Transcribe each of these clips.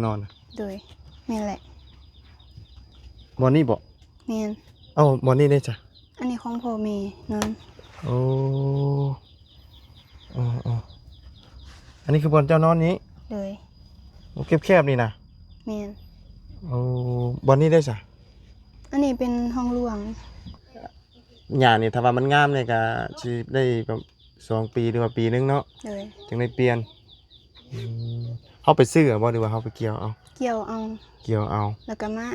นอนโดยแม่นแหละบอนนี่บ่แม่นเอ้าบอนนี่ได้จ้ะอันนี้ของพ่อแม่นอนโอ้อ๋ออันนี้คือบอนเจ้านอนนี้โดยโอ้แคบๆนี่นะแม่นโอ้บอนนี่ได้จ้ะอันนี้เป็นห้องหลวงหญ้านี่ถ้าว่ามันงามเนี่ยก็สิได้แบบ2 ปีหรือว่าปีนึงเนาะโดยจังได้เปลี่ยนเฮาไปซื้อบ่หรือว่าเฮาไปเกี่ยวเอาเกี่ยวเอาเกี่ยวเอาแล้วก็มา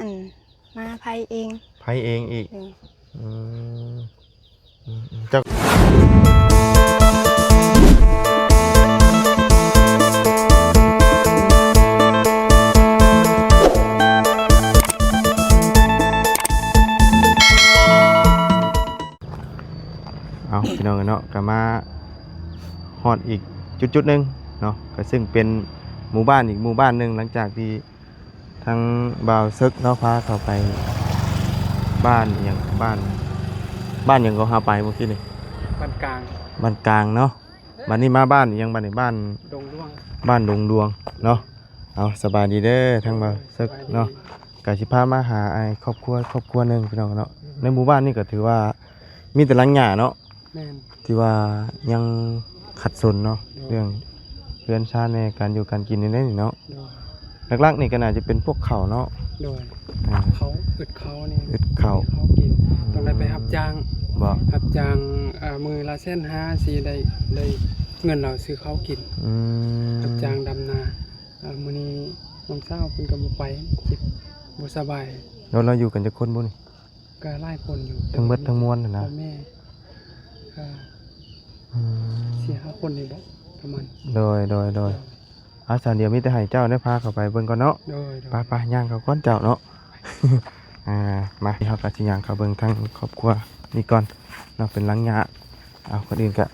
ไผเองไผเองอีกโดยอืมเจ้าเอาพี่น้องเนาะก็มาฮอดอีกจุดๆนึงเนาะก็ซึ่งเป็นหมู่บ้านอีกหมู่บ้านนึงหลังจากที่ทั้งบ่าวซึกเนาะพาเข้าไปบ้านอย่างบ้านอย่างก็หาไปเมื่อกี้นี่บ้านกลางบ้านกลางเนาะบ้านนี้มาบ้านอย่างบ้านนี้บ้านดงดวงบ้านดงดวงเนาะเอาสบายดีเด้อทั้งบ่าวซึกเนาะกสิพามาหาไอ้ครอบครัวนึงพี่น้องเนาะในหมู่บ้านนี่ก็ถือว่ามีแต่หลังหญ้าเนาะแม่นที่ว่ายังขัดสนเนาะเรื่องเรือนชาติในการอยู่การกินนี่เนาะหลักๆนี่ก็น่าจะเป็นพวกเขาเนาะโดยเขาอึดเขานี่อึดเขากินต้องได้ไปรับจ้างบ่รับจ้างมือละ1.5 สิได้เงินเราซื้อเขากินรับจ้างดำนามื้อนี้น้องสาวเพิ่นก็บ่ไปจิบบ่สบายแล้วเราอยู่กันจักคนบ่นี่ก็หลายคนอยู่ทั้งเบิดทั้งมวลน่ะนะแม่4-5 คนนี่บ่ประมาณโดยอาสาเดียวมีแต่ให้เจ้าได้พาเข้าไปเบิ่งก่อนเนาะไปย่างเขาก่อนเจ้าเนาะ มาเฮาก็สิย่างเข้าเบิ่งทั้งครอบครัวนี่ก่อนเนาะเป็นหลังหญ้าเอาคนอื่นก็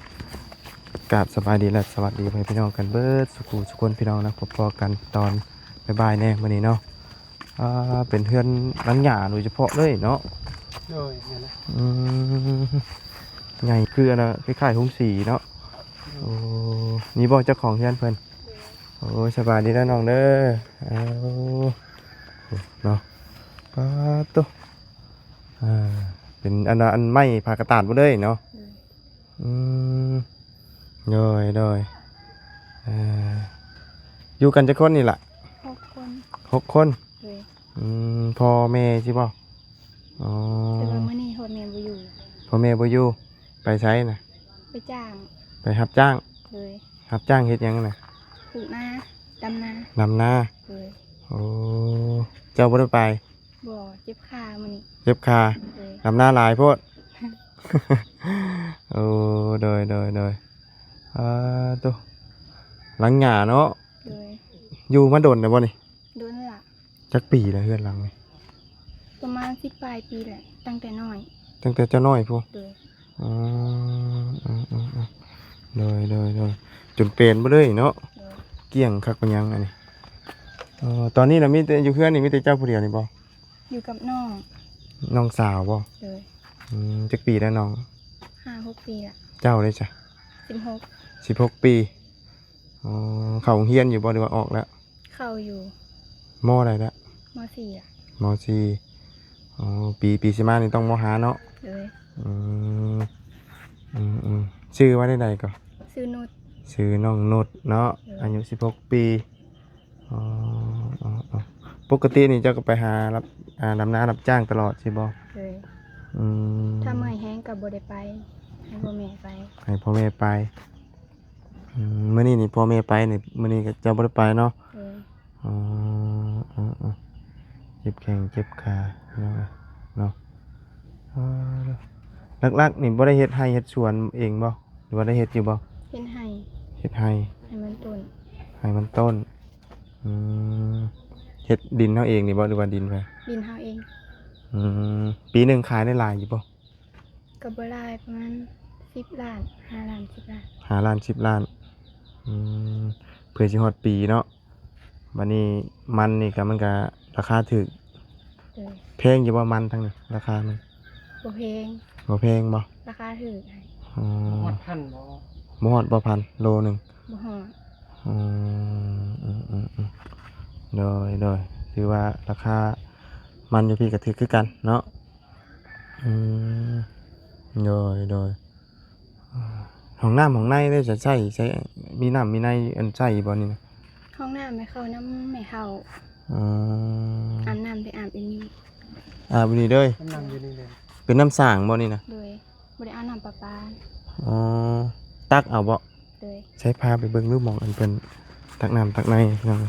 กราบสบายดีและสวัสดีพี่น้องกันเบิดสุขสุขคนพี่น้องนะพบกันตอนบ่ายๆแน่มื้อนี้เนาะเป็นเฮือนหลังหญ้าโดยเฉพาะเลยเนาะโดยนั่นแหละใหญ่คืออันน่ะคล้ายๆหุ้มสีเนาะโอ้นี่บ่เจ้าของเฮือนเพิ่นโอ้สบายดีนะน้องเด้อเอาเนาะป้าตุ๊เป็นอันไม้ผากระตาดบ่เด้ยเนาะโดยอยู่กันจักคนนี่ล่ะ6 คนพ่อแม่สิบ่อ๋อแต่ว่ามื้อนี้พ่อแม่บ่อยู่พ่อแม่บ่อยู่ไปไสน่ะไปจ้างไปรับจ้างเลยรับจ้างเฮ็ดหยังน่ะปลูกนาดำนาเลยโอ้เจ้าบ่ได้ไปบ่เจ็บขามื้อนี้เจ็บขาดำนาหลายโพด โอ้โดยตุ๊หลังหญ้าเนาะอยู่มาโดนแล้วบ่นี่โดนล่ะจักปีแล้วเฮือนหลังนี่ประมาณ10 ปลายปีแหละตั้งแต่น้อยตั้งแต่เจ้าน้อยพู้อ๋อโดยจนเป็นบ่เลยเนาะเกี่ยงคักเป็นยังอันนี้ตอนนี้น่ะมีแต่อยู่เฮือนนี่มีแต่เจ้าผู้เดียวนี่บ่อยู่กับน้องสาวบ่จักปีแล้วน้อง5-6 ปีละเจ้าเลยจ้ะ16 ปีเข้าโรงเรียนอยู่บ่หรือว่าออกแล้วเข้าอยู่มออะไรแล้วม.4อ่ะม.4ปีสิมานี่ต้องม.5เนาะชื่อว่าได้ใดก่อนชื่อน้องนุชเนาะอายุ16 ปีปกตินี่เจ้าก็ไปหารับดำนารับจ้างตลอดใช่บ่ถ้าเมื่อยแห้งก็บ่ได้ไปให้พ่อแม่ไปมื้อนี้นี่พ่อแม่ไปนี่มื้อนี้ก็เจ้าบ่ได้ไปเนาะเจ็บแข้งเจ็บขาเนาะหลักๆนี่บ่ได้เฮ็ดไร่เฮ็ดสวนเองบ่หรือว่าได้เฮ็ดอยู่บ่เฮ็ดไร่ให้มันต้นเฮ็ดดินเฮาเองนี่บ่หรือว่าดินไผดินเฮาเองปีนึงขายได้หลายอยู่บ่ก็บ่หลายประมาณ10 ล้าน5 ล้าน10 ล้าน5 ล้าน10 ล้านเพื่อสิฮอดปีเนาะบัดนี้มันนี่ก็มันก็ราคาถูกแพงอยู่บ่มันทั้งนี้ราคามันบ่แพงบ่ราคาถูกฮอดพันบ่ฮอดบ่พันโลนึงบ่ฮอด โดยถือว่าราคามันอยู่พี่ก็ถือคือกันเนาะอืมโดยห้องน้ำห้องในได้จะใช้มีน้ำมีในอันใช้บ่นี่นะ ห้องน้ำไม่เข้าน้ำไม่เข้า อ๋อ อาบน้ำไปอาบอันนี้ บ่นี่เด้ย กำลังอยู่นี่เลย เป็นน้ำสร้างบ่นี่นะ โดยบ่ได้เอาน้ำประปา อ๋อตักเอาบ่ โดย ใช้พาไปเบิ่งรูปหมองอันเป็นตักน้ำตักในพี่น้อง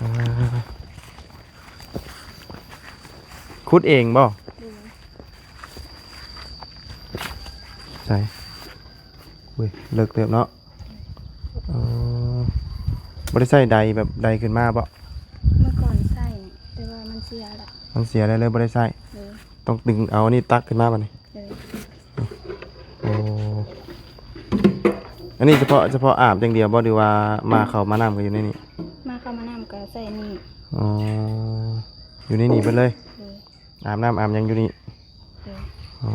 อ่าขุดเองบ่ โดย ใช่อุ้ยเลิกเติบเนาะอ๋อบ่ได้ใส่ใดแบบใดขึ้นมาบ่ เมื่อก่อนใส่แต่ว่ามันเสียละ มันเสียเลยบ่ได้ใส่ โดย ต้องดึงเอาอันนี้ตักขึ้นมาบัดนี้ โดย โอ้อันนี้เฉพาะอาบอย่างเดียวบ่หรือว่ามาเข้ามาน้ำก็อยู่ในนี้ มาเข้ามาน้ำก็ใส่นี่ อ๋ออยู่ในนี่เบิดเลย โดย อาบน้ำอาบหยังอยู่นี่ โดย อ๋อ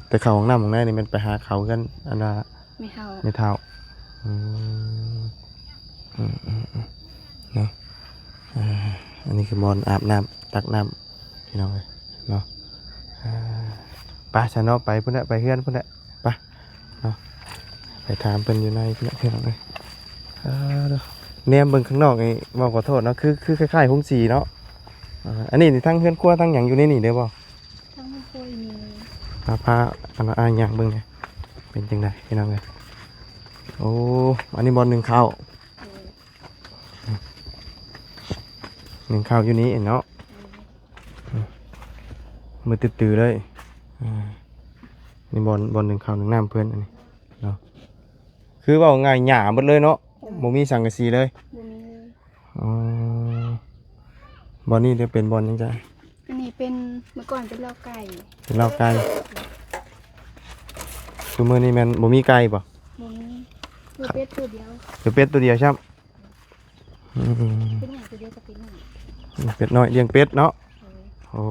แต่เขาของน้ำของในนี่มันไปหาเขากันอันน่ะ ไม่เข้า ไม่เท่าอืมเนาะอันนี้คือมอนอาบน้ำตักน้ำพี่น้องเลยเนาะไปฉันเนาะไปพุ่นน่ะไปเฮือนพุ่นน่ะไปเนาะไปถามเพิ่นอยู่ในพุ่นน่ะพี่น้องเลยเนาะแนมเบิ่งข้างนอกไอ้บ่ขอโทษเนาะคือคล้ายๆหงสีเนาะอันนี้นี่ทั้งเฮือนครัวทั้งหยังอยู่ในนี่เด้อบ่ ทั้งไม่ค่อยมี พาอันนั้นหยังเบิ่งเนี่ยเป็นจังไดพี่น้องเลยโอ้อันนี้บอลหนึ่งข้าว โดย หนึ่งข้าวอยู่นี้เนาะมือตื้อๆเลยนี่บอลหนึ่งข้าวหนึ่งน้ำเพื่อนอันนี้เนาะคือว่าง่ายหยาหมดเลยเนาะบ่มีสังกะสีเลย บ่มีเลย อ๋อบอลนี่เดี๋ยวเป็นบอลยังไง อันนี้เป็นเมื่อก่อนเป็นเล้าไก่ เป็นเหล้าไก่คือมือนี่มันบ่มีไก่ป่ะ บ่มีคือเป็ดตัวเดียว คือเป็ดตัวเดียวใช่ไหม เป็นอย่างตัวเดียวกับเป็นหนึ่ง เป็ดน้อยเลี้ยงเป็ดเนาะ โดย โอ้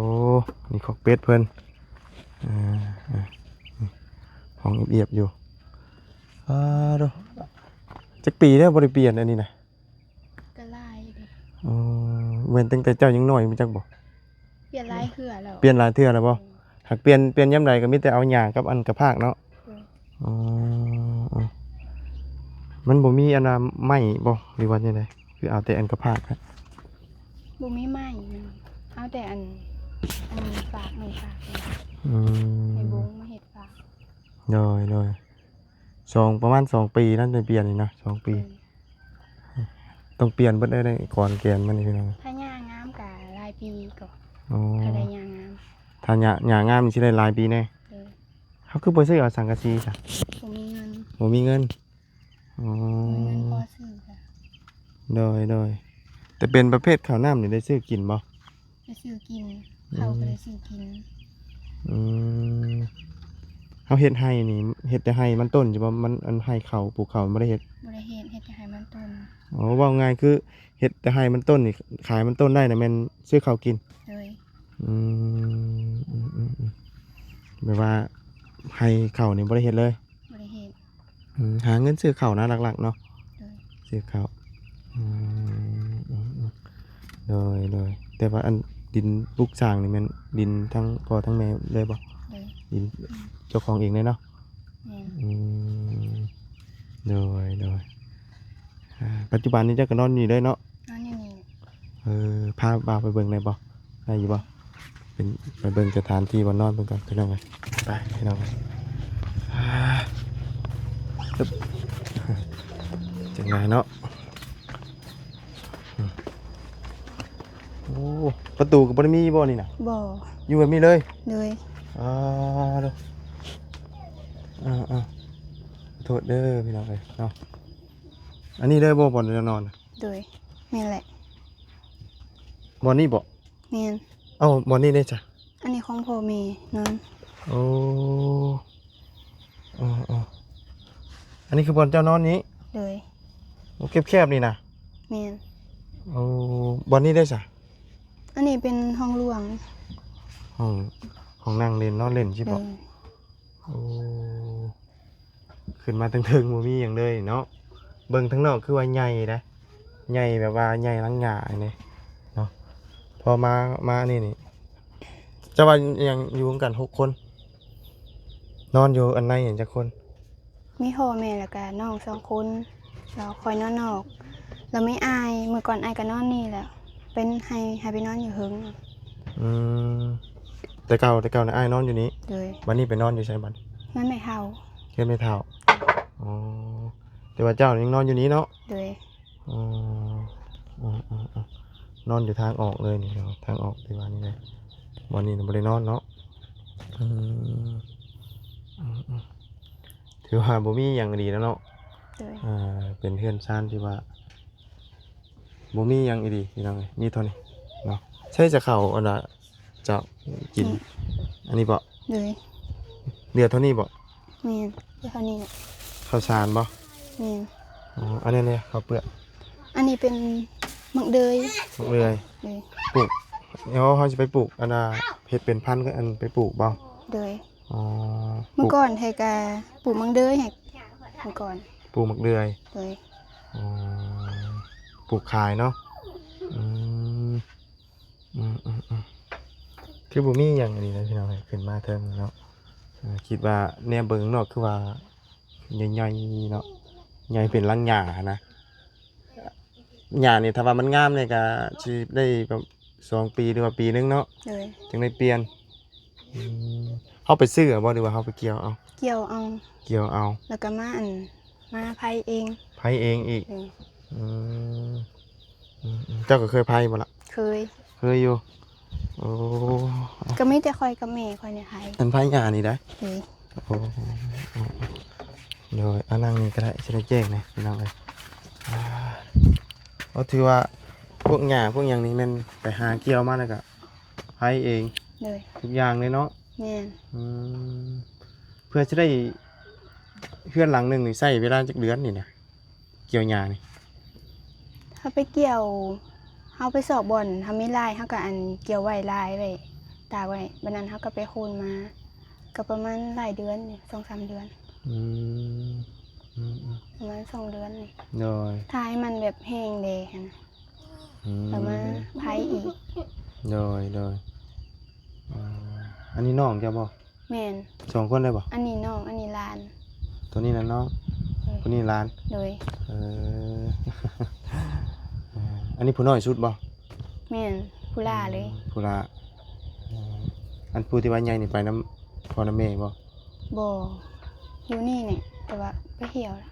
นี่ขอกเป็ดเพื่อนห้องเอียบๆอยู่ดูจักปีแล้วบริเปลี่ยนอันนี้นะ ก็ไล่ดิ เว้นตั้งแต่เจ้ายังน้อยมันจักบ่ เปลี่ยนลายคือแล้ว เปลี่ยนหลายเทื่อแล้วบ่หากเปลี่ยนยามใดก็มีแต่เอาหญ้ากับอันกระพากเนาะ โดย อ๋อมันบ่มีอันน่ะไม้บ่หรือว่าจังไดคือเอาแต่อันกระพากครับ บ่มีไม้มันเอาแต่อันฝากหนึ่งฝากเลย อื ใน ม บงมาเห็ดฝาก โดยประมาณ2 ปีนั่นจะเปลี่ยนนี่นะ2 ปี ต้องเปลี่ยนเบิดได้ก่อนแกนมันนี่พี่น้อง ถ้าหญ้างามกับลายปีก่อน อ๋อ ถ้าได้หญ้างาม ถ้าหญ้างามมันสิได้หลายปีแน่ เลย เขาคือบ่ซื้อเอาสังกะสีจ้ะ บ่มีเงิน บ่มีเงินอ๋อ บ่มีเงินพอซื้อค่ะ โดยแต่เป็นประเภทข้าวน้ำนี่ได้ซื้อกินบ่ ได้ซื้อกินเขาก็ได้ซื้อกิน อืมเฮาเฮ็ดให้นี่เฮ็ดแต่ให้มันต้นสิบ่มันอันให้ข้าวปลูกข้าวมันบ่ได้เฮ็ด บ่ได้เฮ็ดแต่ให้มันต้น อ๋อเว้าง่ายคือเฮ็ดแต่ให้มันต้นนี่ขายมันต้นได้น่ะแม่นซื้อข้าวกิน เลย อืมแบบว่าให้ข้าวนี่บ่ได้เฮ็ดเลย บ่ได้เฮ็ด หาเงินซื้อข้าวนะหลักๆเนาะ เลย ซื้อข้าวโดยแต่ว่าอันดินปลูกสร้างนี่แมันดินทั้งพ่อทั้งแม่เลยบ่ เลย ดินเจ้าของเองเลยเนาะ แม่น โดยปัจจุบันนี้เจ้าก็นอนอยู่ได้เนาะ นอนอยู่นี่ พาบ่าวไปเบิ่งได้บ่ได้อยู่บ่เป็นไปเบิ่งสถานที่บ่นอนเพิ่นก่อนพี่น้องเอ้ยไปพี่น้องเอ้ยตึ๊บจังไดเนาะโอ้ประตูก็บ่ได้มีบ่นี่น่ะ บ่ อยู่แบบนี้เลย เลย เด้อโทษเด้อพี่น้องเอ้ยเนาะอันนี้ได้บ่บ่อนจะนอนน่ะ เลยนี่แหละ บ่อนนี้บ่ แม่น เอ้าบ่อนนี้ได้จ้ะ อันนี้ของพ่อแม่นอน โอ้อันนี้คือบ่อนเจ้านอนนี้ เลย โอ้แคบๆนี่นะ แม่น โอ้บ่อนนี้ได้จ้ะ อันนี้เป็นห้องหลวง ห้องนั่งเล่นนอนเล่นใช่ เล บ่ ย โอ้ขึ้นมาถึงๆบ่มีหยังเลยเนาะเบิ่งทั้งนอกคือว่าใหญ่นะ ใหญ่แบบว่าใหญ่หลังหญ้านี่เนาะพอมานี่จะว่ายังอยู่กัน6คนนอนอยู่อันในเห็นจักคน มีพ่อแม่แล้วก็น้อง2คนเราคอยนอนนอกเราไม่อายเมื่อก่อนอายก็นอนนี่แหละเป็นให้ไปนอนอยู่หึง อืมแต่เก่านะอ้ายนอนอยู่นี้ เลย วันนี้ไปนอนอยู่ไสบัด นั่นไม่เท่า เฮ็ดไม่เท่าอ๋อแต่ว่าเจ้ายังนอนอยู่นี้เนาะ เลย อ๋อนอนอยู่ทางออกเลยนี่เนาะทางออกที่ว่านี่เลยวันนี้บ่ได้นอนเนาะอืมถือว่าบ่มีหยังดีแล้วเนาะ เลย เป็นเพื่อนซ่านที่ว่าบ่มีหยังอีดีพี่น้องเอ้ยมีเท่านี้เนาะใช่จะเข้าอันน่ะเจ้ากิน อันนี้บ่ เลย เดือดเท่านี้บ่ แม่นเท่านี้แหละ ข้าวสารบ่ แม่น อ๋ออันนี้เนี่ยข้าวเปลือก อันนี้เป็นมักเดย หมดเลย เลย ปลูกเดี๋ยวเขาจะไปปลูกอันน่ะเฮ็ดเป็นพันธุ์ก็อันไปปลูกบ่ เลย อ๋อป เมื่ ลู อก ก่อนให้กะปลูกมักเดยให้เมื่อก่อน ปลูกหมักเดือย เลย อ๋อปลูกขายเนาะอืมคือบ่มีหยังอันนี้นะพี่น้องเอ้ยขึ้นมาเทิงเนาะคิดว่าแนวเบิ่งเนาะคือว่าใหญ่ๆเนาะใหญ่เป็นลังหญ้านะหญ้านี่ถ้าว่ามันงามเนี่ยก็สิได้แบบ2 ปีหรือว่าปีนึงเนาะ เลย จึงได้เปลี่ยนอืมเฮาไปซื้อบ่หรือว่าเฮาไปเกี่ยวเอา เกี่ยวเอา เกี่ยวเอา แล้วก็มาไผเอง ไผเองอีก เลย อืมเจ้าก็เคยไผบ่ล่ะ เคย เคยอยู่โอ้ ก็มีแต่คอยกับแม่คอยในไผ อันไผหญ้านี่ได้ เลย โอ้เดี๋ยวอันนั่งนี่ก็ได้สิได้แจ้งนะพี่น้องเอ้ยก็ถือว่าพวกหญ้าพวกหยังนี่แม่นไปหาเกี่ยวมาแล้วก็ไผเอง เลย ทุกอย่างเลยเนาะ แม่น อืมเพื่อจะได้เพื่อนหลังหนึ่งนี่ใส่เวลาจักเดือนนี่นะเกี่ยวหญ้านี่ เฮาไปเกี่ยวเฮาไปสอบบ่อนเฮามีลายเฮาก็อันเกี่ยวไว้ลายไว้ตากไว้บัดนั้นเฮาก็ไปโคนมาก็ประมาณหลายเดือนนี่ 2-3 เดือน อืมอืม ประมาณ2 เดือนนี่ โดย ถ้าให้มันแบบแห้งแดงนะ อืม แล้วมาไผอีก โดยอันนี้น้องจะบ่ แม่น 2 คนได้บ่ อันนี้น้องอันนี้หลาน ตัวนี้นะน้องคนนี้หลาน โดย เออ อันนี้ผู้น้อยสุดบ่ แม่นผู้ล่าเลย ผู้ละอันผู้ที่ว่าใหญ่นี่ไปน้ำพ่อน้ำแม่บ่ บ่อยู่นี่นี่แต่ว่าไปเหี่ยวละ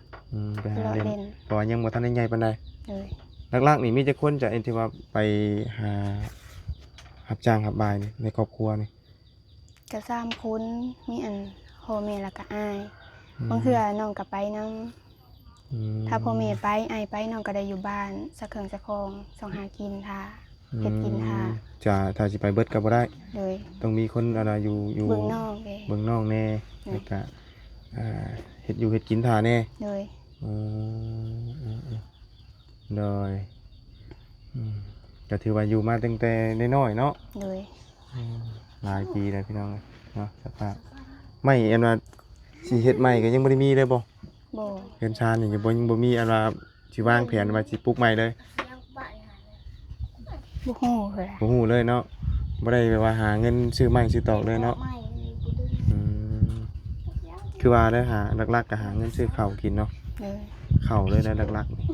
ไปหา เลาะ เล่น เล่น เพราะว่ายังบ่ทันได้ใหญ่ปานใด เลย หลักๆนี่มีแต่คนจะเอ็นที่ว่าไปหารับจ้างรับบายนี่ในครอบครัวนี่ ก็3คนมีอันพ่อแม่แล้วก็อ้ายบางเทื่อน้องก็ไปนำ อืม ถ้าพ่อแม่ไปอ้ายไปน้องก็ได้อยู่บ้านสักเครื่องสักของส่องหากินท่าเฮ็ดกินท่า จะถ้าสิไปเบิดก็บ่ได้ เลย ต้องมีคนอะไรอยู่ เบิ่งน้องเด้ เบิ่งน้องแน่แล้วก็เฮ็ดอยู่เฮ็ดกินท่าแน่ เลย อืมโดยก็ถือว่าอยู่มาตั้งแต่น้อยๆเนาะ เลย หลายปีแล้วพี่น้องเนาะสภาพไม่อันว่าสิเฮ็ดใหม่ก็ยังบ่ได้มีเลยบ่ บ่ เฮือนชานนี่ยังบ่มีอันว่าสิวางแผนว่าสิปลูกใหม่เลย บ่ฮู้เลย บ่ฮู้เลยเนาะบ่ได้แบบว่าหาเงินซื้อไม้ซื้อตอกเลยเนาะอืมคือว่าได้หาหลักๆก็หาเงินซื้อข้าวกินเนาะ เลย ข้าวเลยนะหลักๆนี่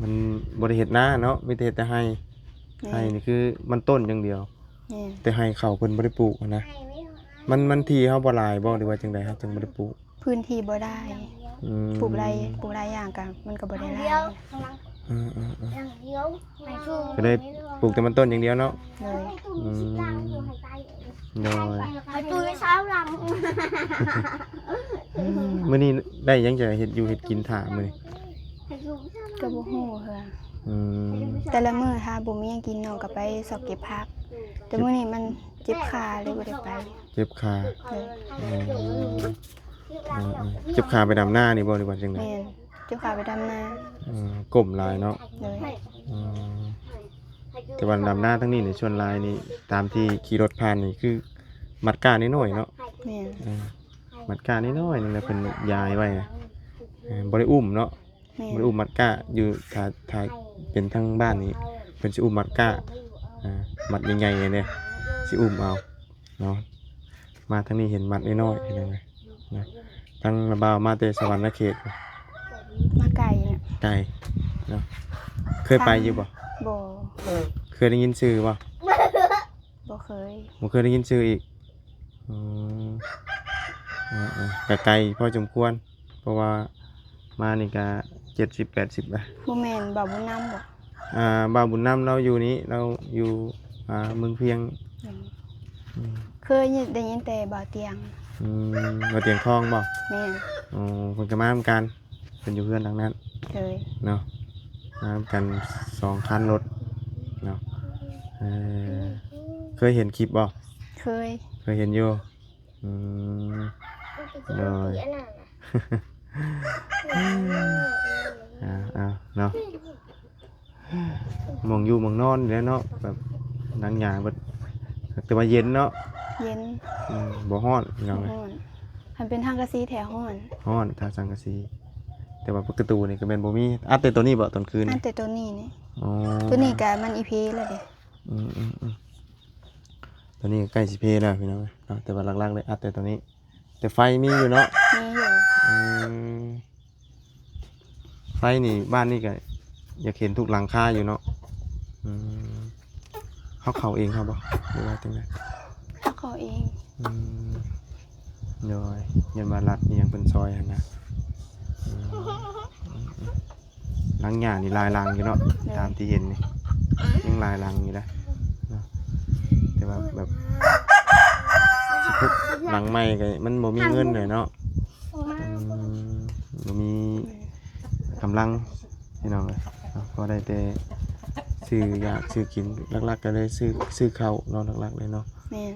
มันบ่ได้เฮ็ดนาเนาะมีแต่เฮ็ดแต่ให้ แม่ ให้นี่คือมันต้นอย่างเดียว แม่น แต่ให้ข้าวเพิ่นบ่ได้ปลูกอะนะมันที่เฮาบ่หลายบ่หรือว่าจังไดครับจึงบ่ได้ปลูก พื้นที่บ่ได้ อืม ปลูกหลายอย่างก็มันก็บ่ได้หลาย อืมก็เลยปลูกแต่มันต้นอย่างเดียวเนาะ เลย อืมโดย tôi sáu lần มื้อนี้ได้หยังจะเฮ็ดอยู่เฮ็ดกินท่ามื้อนี้ ก็บ่ฮู้เฮือ อืม แต่ละมื้อถ้าบ่มีหยังกินน้องก็ไปสอบเก็บผัก แต่มื้อนี้มันเจ็บขาเลยบ่ได้ไป เจ็บขา เลย อืมเจ็บขาไปดำหน้านี่บ่หรือว่าจังได๋ แม่นเจ็บขาไปดำนา ก้มหลายเนาะ เลย อืมแต่ว่าดำหน้าทั้งนี้นี่ชวนหลายนี่ตามที่ขี่รถผ่านนี่คือมัดก้าน้อยๆเนาะ แม่น มัดก้าน้อยๆนึงแหละเพิ่นยายไว้นะบ่ได้อุ้มเนาะ แม่ มันอุ้มมัดก้าอยู่ถ้าเป็นทั้งบ้านนี้เพิ่นสิอุ้มมัดก้ามัดใหญ่ๆเนี่ยสิอุ้มเอาเนาะมาทางนี้เห็นมัดน้อยๆเห็นไหมนะทั้งระบาวมาแต่สวรรค์เขต มาไก่น่ะ ไกลเนาะเคยไปอยู่บ่ บ่ เคยได้ยินชื่อบ่ บ่เคย บ่เคยได้ยินชื่ออีกอืมก็ไกลพอสมควรเพราะว่ามานี่ก็70-80อ่ะ บ่แม่นบ่บุญนำบ่ บ่าวบุญนำเราอยู่นี้เราอยู่เมืองเพียง อืมเคยได้ยินแต่บ่าวเตียง บ่เตียงทองบ่ แม่น อ๋อเพิ่นก็มาเหมือนกันเพิ่นอยู่เพื่อนทางนั้น เลย เนาะมาเหมือนกัน2คันรถเนาะเคยเห็นคลิปบ่ เคย เคยเห็นอยู่เลย เนาะมองอยู่มองนอนแล้วเนาะแบบนั่งหยาเบิดแต่ว่าเย็นเนาะ เย็น บ่ฮ้อนเนาะ ฮ้อนคันเป็นทางกะซีแถวฮ้อน ฮ้อนทางสังกะสีแต่ว่าประตูนี่ก็แม่นบ่มีอัดแต่ตัวนี้บ่ตอนคืน อันแต่ตัวนี้นี่ อ๋อ ตัวนี้ก็มันอีพีแล้วเด้ ตัวนี้ใกล้สิเพแล้วพี่น้องเนาะแต่ว่าหลักๆเลยอัดแต่ตัวนี้ แต่ไฟมีอยู่เนาะ มีอยู่ ไฟนี่บ้านนี่ก็อยากเห็นทุกหลังคาอยู่เนาะเขาเองครับบ่หรือว่าจังได๋ ถ้าขอเอง โดยยันมารัดนี่ยังเป็นซอยหั่นนะหลังหญ้านี่ลายลังอยู่เนาะตามที่เห็นนี่ยังลายลังอยู่นะเนาะแต่ว่าแบบสิพุกหลังใหม่ก็มันบ่มีเงินเลยเนาะบ่มีกำลังพี่น้องเลยเนาะก็ได้แต่ซื้ออยากซื้อกินหลักๆก็เลยซื้อข้าวเนาะหลักๆเลยเนาะ แม่น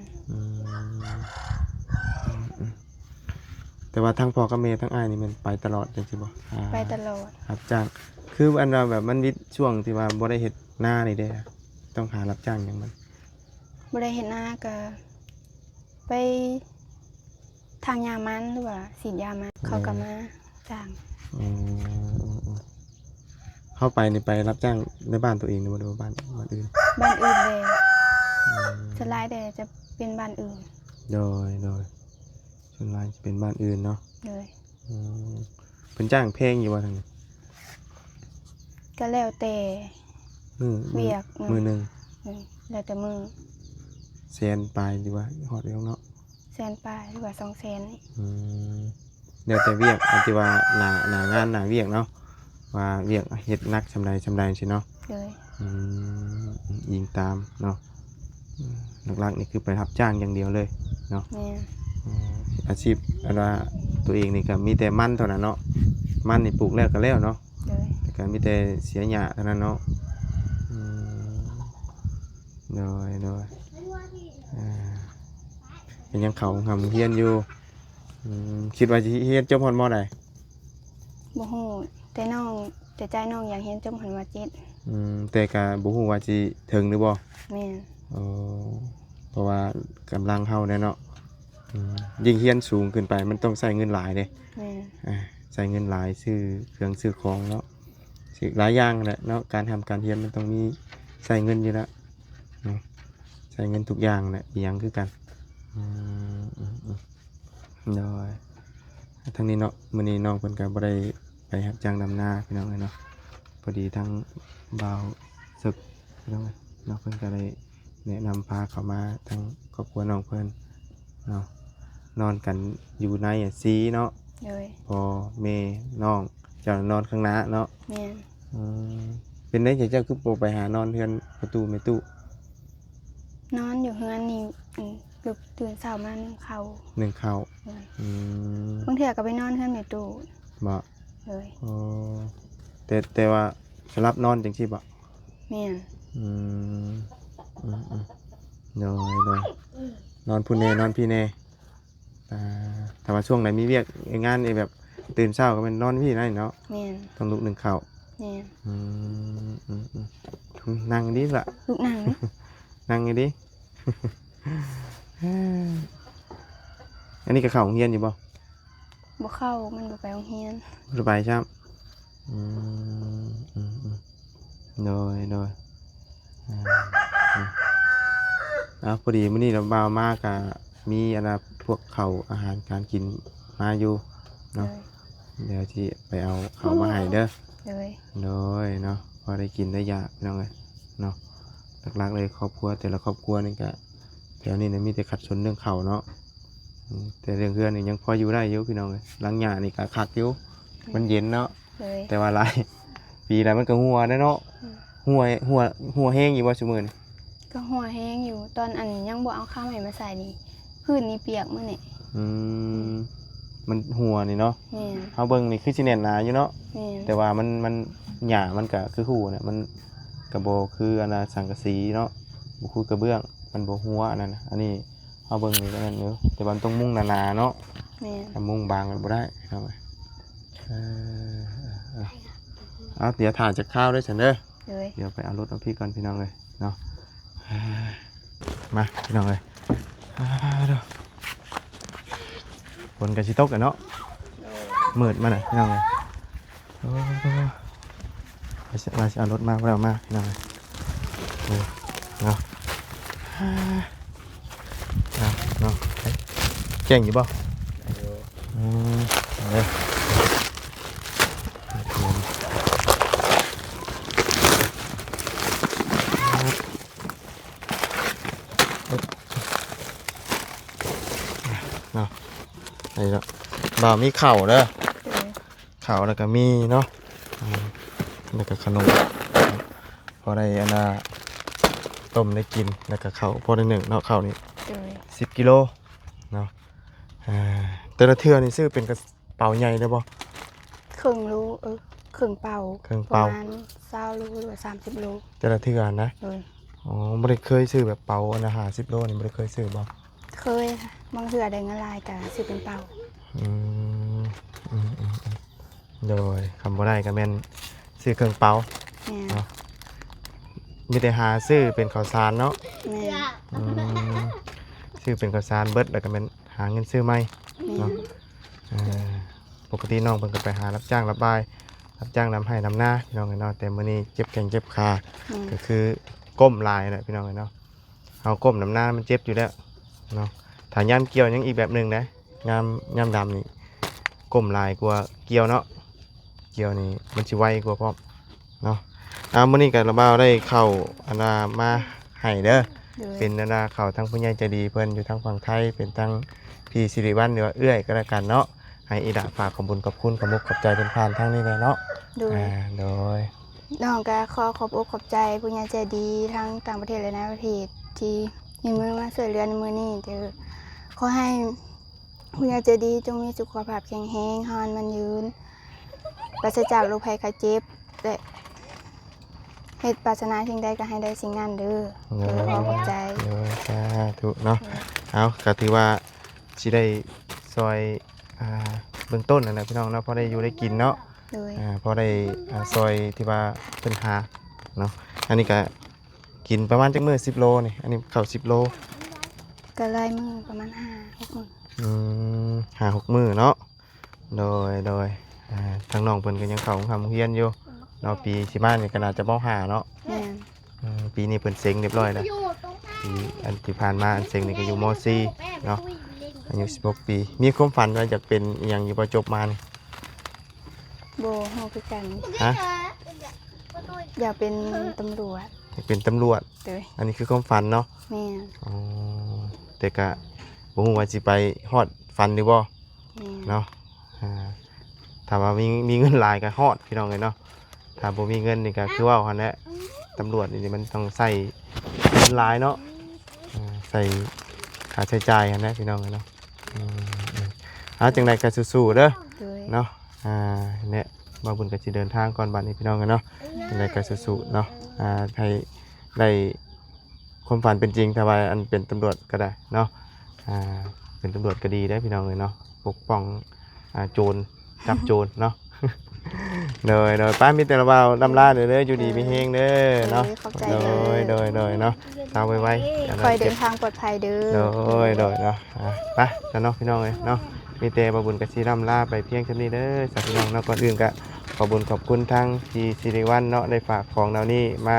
แต่ว่าทั้งพ่อกับแม่ทั้งอ้ายนี่มันไปตลอดจังซี่บ่ ไปตลอด รับจ้างคืออันว่าแบบมันวิดช่วงที่ว่าบ่ได้เฮ็ดหน้านี่เด้อต้องหารับจ้างหยังมัน บ่ได้เห็นหน้าก็ไปทางยามันหรือว่าฉีดยามันเขาก็มาจ้าง เข้าไปนี่ไปรับจ้างในบ้านตัวเองหรือว่าบ้านอื่น บ้านอื่นเลยสลายแต่จะเป็นบ้านอื่น โดยส่วนหลายจะเป็นบ้านอื่นเนาะ เลย เพิ่นจ้างแพงอยู่ว่าทางนี้ ก็แล้วแต่ เวียก มือหนึง แล้วแต่มือ แสนปลายดีว่าฮอดแล้วเนาะ แสนปลายหรือว่า200,000นี่ แล้วแต่เวียกอันที่ว่าหน้างานหน้าเวียกเนาะว่าเวียกเฮ็ดนักชำใดสิเนาะ เลย ยิงตามเนาะหลักๆนี่คือไปรับจ้างอย่างเดียวเลยเนาะ แม่น อาชีพอันว่าตัวเองนี่ก็มีแต่มันเท่านั้นเนาะมันนี่ปลูกแล้วก็แล้วเนาะ เลย แต่ก็มีแต่เสียหญ้าเท่านั้นเนาะโดยเป็นยังเขาทำเฮียนอยู่คิดว่าจะเฮียนจบฮอดม.ใด บ่ฮู้แต่ใจน้องอยากเห็นจมหันว่า7 แต่ก็บ่ฮู้ว่าสิถึงหรือบ่ แม่น เพราะว่ากำลังเฮาเนาะยิ่งเฮียนสูงขึ้นไปมันต้องใช้เงินหลายเด้ แม่น ใช้เงินหลายซื้อเครื่องซื้อของเนาะซื้อหลายอย่างแหละเนาะการทำการเรียนมันต้องมีใช้เงินอยู่แล้วเนาะใช้เงินทุกอย่างแหละอีหยังคือกันน้อยทั้งนี้เนาะมื้อนี้น้องเพิ่นก็บ่ได้ไปรับจ้างดำนาพี่น้องเนาะพอดีทั้งบ่าวศึกพี่น้องเนาะเพิ่นก็เลยแนะนำพาเขามาทั้งครอบครัวน้องเพิ่นเนาะนอนกันอยู่ในซีเนาะ เลย พอแม่น้องเจ้านอนข้างหน้าเนาะ แม่น เป็นได้เจ้าคือโปไปหานอนเฮือนประตูไม่ตู้ นอนอยู่เฮือนนี่ลุกตื่นเช้ามานึ่งข้าว หนึ่งข้าว เลย ม บางเทื่อก็ไปนอนเฮือนแม่ตู้ บ่ เลย อ๋อแต่ว่าสำหรับนอนจังซี่บ่ แม่น โดยนอนผู้แน่นอนพี่แน่แต่ว่าช่วงไหนมีเวียกงานนี่แบบตื่นเช้าก็เป็นนอนพี่นั่นเนาะ แม่น ต้องลุกหนึ่งข้าว แม่น นั่งดิล่ะ ลูกนั่งนี่ นั่งไงดิ อันนี้ก็เข้าโรงเรียนอยู่บ่ บ่เข้ามันบ่ไปโรงเรียน สบายใช่ไหม อืมอืมอืมโดยอ่าอืมพอดีมื้อนี้เราบ่าวมากะมีอันน่ะพวกข้าวอาหารการกินมาอยู่ โด เนาะ ย เดี๋ยวที่ไปเอาเขาวมาให้เด้อ โดย โดยเนาะพอได้กินได้ยาพี่น้องเลยเนาะหลักๆเลยครอบครัวแต่ละครอบครัวนี่ก็แถวนี้เนี่ยมีแต่ขัดสนเรื่องเขาวเนาะแต่เรื่องเพื่อนนี่ยังพออยู่ได้อยู่พี่น้องเลยหลังหญ้านี่ก็คักอยู่มันเย็นเนาะ โดย แต่ว่าหลาย ปีแล้วมันก็หัวได้เนาะหัวหัวแห้งอยู่บ่ซุมื้อนี่ ก็หัวแห้งอยู่ตอนอันยังบ่เอาข้าวใหม่มาใส่นี่พื้นนี่เปียกมื้อนี่ อืมมันหัวนี่เนาะ แม่น เฮาเบิ่งนี่คือสิแน่นหนาอยู่เนาะ แม่น แต่ว่ามันหญ้ามันก็คือหูเนี่ยมันกระโบคืออันน่ะสังกะสีเนาะบ่คือกระเบื้องมันบ่หัวอันนั้นน่ะอันนี้เฮาเบิ่งนี่ก็นั่นอยู่แต่ว่ามันต้องมุงหนาๆเนาะ แม่น ถ้ามุงบางมันบ่ได้ครับเออเอาเดี๋ยวถ่านจากข้าวด้วยฉันเด้อ โดย เดี๋ยวไปเอารถเอาพี่ก่อนพี่น้องเลยเนาะมาพี่น้องเลยเด้อฝนก็สิตกกันเนาะมืดมาหน่อยพี่น้องเลยโอ้มาสิเอารถมาแล้วมาพี่น้องเลยเนาะเนาะแจ้งอยู่บ่เอาเลยเนาะนี่เนาะบ่าวมีเข่าวเด้อ โดย ข่าวแล้วก็มีเนาะแล้วก็ขนมพอได้อันน่ะต้มได้กินแล้วก็ข้าวพอได้หนึ่งเนาะข้าวนี้ โดย 10 กิโลเนาะแต่ละเทื่อนี่ซื้อเป็นกระเป๋าใหญ่ได้บ่ ครึ่งรูครึ่งเป่า ครึ่ง ป เป่า ระมาณ20โลหรือว่า30โล แต่ละเทื่อนะ โดย อ๋อบ่ได้เคยซื้อแบบเป๋าอันน่ะ50 โลนี่บ่ได้เคยซื้อบ่ เคยค่ะบางเทื่อได้เงินหลายก็ซื้อเป็นเป่า อืมโดยคำบ่ได้ก็แม่นซื้อเครื่องเป๋า แม่น เนาะ มีแต่หาซื้อเป็นข้าวสารเนาะ แม่น อืมซื้อเป็นข้าวสารเบิดแล้วก็แม่นหาเงินซื้อใหม่ แม่น เอ่อปกติน้องเพิ่นก็ไปหารับจ้างรับบายรับจ้างนำให้นำหน้าพี่น้องเนาะแต่มื้อนี้เจ็บแข้งเจ็บขา แม่น ก็คือก้มลายแหละพี่น้องเนาะเอาก้มนำหน้ามันเจ็บอยู่แล้วเนาะถ้ายามเกี่ยวยังอีกแบบหนึงนะยามดำนี่ก้มลายกว่าเกี่ยวเนาะเกี่ยวนี่มันสิไวกว่าพร้อมเนาะมื้อนี้ก็ระบ่าวได้เข้าอันน่ะมาให้เด้อ โดย เป็นนานาเขาทั้งผู้ใหญ่ใจดีเพิ่นอยู่ทางฝั่งไทยเป็นทั้งพี่สิริวัลย์หรือว่าเอื้อยก็แล้วกันเนาะให้อีดาฝากขอบคุญขอบคุณขอบมุกขอบใจเป็นผ่านทางนี้เลยเนาะ โดย โดย น้องก็ขอขอบอกขอบใจผู้ใหญ่ใจดีทั้งต่างประเทศและในประเทศที่มีมือมาช่วยเหลือในมือนี้เด้อขอให้ผู้ใหญ่ใจดีจงมีสุขภาพแข็งแรงหานมันยืนปราศจากโรคภัยไข้เจ็บและเหตุปรารถนาสิ่งใดก็ให้ได้สิ่งนั้นเด้อเด้อขอขอบใจ โดยสาธุเนาะเอาก็ถือว่าสิได้ซอยเบื้องต้นนั่นแหละพี่น้องเนาะพอได้อยู่ได้กินเนาะ โดย พอได้ซอยที่ว่าเพิ่นหาเนาะอันนี้ก็กินประมาณจักมื้อ10 โลนี่อันนี้ข้าว10 โล ก็ไล่มือประมาณ5-6มื้อ 5-6 มื้อเนาะโดยทางน้องเพิ่นก็ยังเข้าโรงเรียนอยู่เนาะปีสิมานี่ก็น่าจะม.5 เนาะ แม่น ปีนี้เพิ่นเซ็งเรียบร้อยแล้วปีอันที่ผ่านมาอันเซ็งนี่ก็อยู่ม.4 เนาะอายุ16 ปีมีความฝันว่าอยากเป็นอิหยังอยู่บ่จบมานี่ โบฮู้คือกัน ฮะ อยากเป็นตำรวจ อยากเป็นตำรวจ โดย อันนี้คือความฝันเนาะ แม่น อ๋อแต่ก็บ่ฮู้ว่าสิไปฮอดฝันหรือบ่ แม่น เนาะถ้าว่ามีเงินหลายก็ฮอดพี่น้องเอ้ยเนาะถ้าบ่มีเงินนี่ก็คือว่าหั่นแหละตำรวจนี่มันต้องใช้เงินหลายเนาะใส่ค่าใช้จ่ายหั่นแหละพี่น้องเอ้ยเนาะจังได๋ก็สู้ๆเด้อ โดย เนาะเนี่ยบ่าวบุญก็สิเดินทางก่อนบัดนี้พี่น้องกันเนาะจังได๋ก็สู้ๆเนาะให้ได้ความฝันเป็นจริงถ้าว่าอันเป็นตำรวจก็ได้เนาะเป็นตำรวจก็ดีได้พี่น้องเลยเนาะปกป้องโจรจับโจรเนาะ โดยป้ามีแต่ละบ่าวลำลาเด้ออยู่ดีมีเฮงเด้อเนาะ ขอบใจ โดยเนาะตามไว้ คอยเดินทางปลอดภัยเด้อ โดยเนาะไปแล้วเนาะพี่น้องเลยเนาะ มีแต่บ่บุญกับสิร่ำลาไปเพียงเท่านี้เด้อสาธุพี่น้องเนาะก่อนอื่นก็ขอบุญขอบคุณทั้งที่สิริวัลเนาะได้ฝากของเหล่านี้มา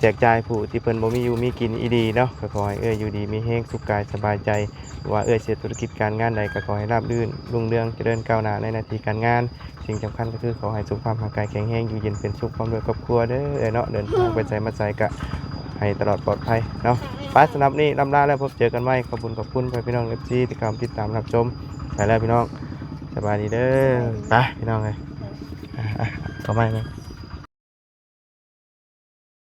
แจกจ่ายผู้ที่เพิ่นบ่มีอยู่มีกินอีดีเนาะก็ขอให้อยู่ดีมีแฮงสุขกายสบายใจว่าเสียธุรกิจการงานใดก็ขอให้ราบรื่นรุ่งเรืองเจริญก้าวหน้าในหน้าที่การงานสิ่งสำคัญก็คือขอให้สุขภาพร่างกายแข็งแรงอยู่เย็นเป็นสุขพร้อมด้วยครอบครัวเด้อเนาะเดินทางไปไสมาไสก็ให้ตลอดปลอดภัยเนาะไปสำหรับนี้ลำลาแล้วพบเจอกันใหม่ขอบคุณพี่น้อง FC ที่เข้ามาติดตามรับชมไปแล้วพี่น้องสบายดีเด้อไปพี่น้องเอ้ยต่อไปนะ